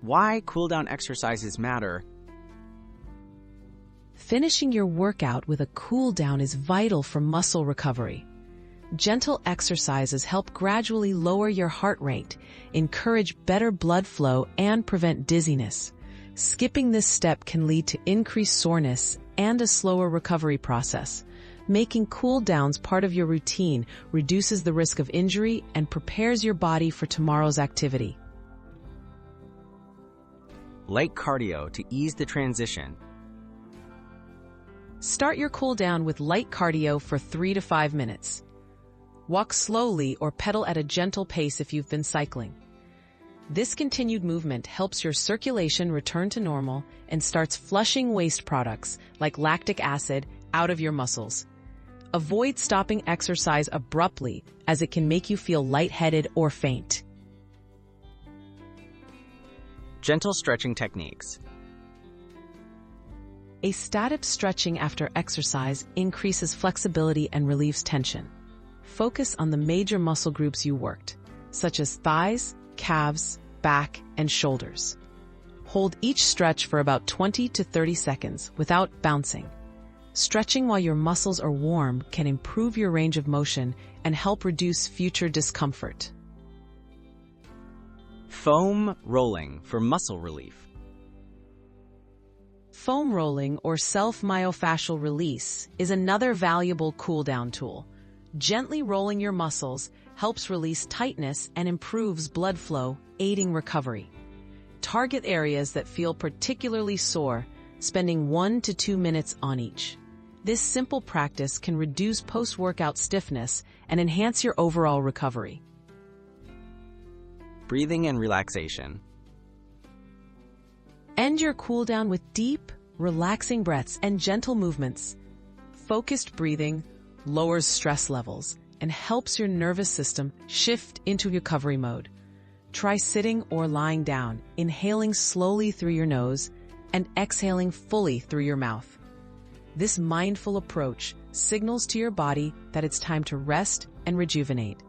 Why cool-down exercises matter. Finishing your workout with a cool down is vital for muscle recovery. Gentle exercises help gradually lower your heart rate, encourage better blood flow, and prevent dizziness. Skipping this step can lead to increased soreness and a slower recovery process. Making cool downs part of your routine reduces the risk of injury and prepares your body for tomorrow's activity. Light cardio to ease the transition. Start your cool down with light cardio for 3 to 5 minutes. Walk slowly or pedal at a gentle pace if you've been cycling. This continued movement helps your circulation return to normal and starts flushing waste products like lactic acid out of your muscles. Avoid stopping exercise abruptly, as it can make you feel lightheaded or faint. Gentle stretching techniques. A static stretching after exercise increases flexibility and relieves tension. Focus on the major muscle groups you worked, such as thighs, calves, back, and shoulders. Hold each stretch for about 20 to 30 seconds without bouncing. Stretching while your muscles are warm can improve your range of motion and help reduce future discomfort. Foam rolling for muscle relief. Foam rolling, or self-myofascial release, is another valuable cool-down tool. Gently rolling your muscles helps release tightness and improves blood flow, aiding recovery. Target areas that feel particularly sore, spending 1 to 2 minutes on each. This simple practice can reduce post-workout stiffness and enhance your overall recovery. Breathing and relaxation. End your cool down with deep, relaxing breaths and gentle movements. Focused breathing lowers stress levels and helps your nervous system shift into recovery mode. Try sitting or lying down, inhaling slowly through your nose and exhaling fully through your mouth. This mindful approach signals to your body that it's time to rest and rejuvenate.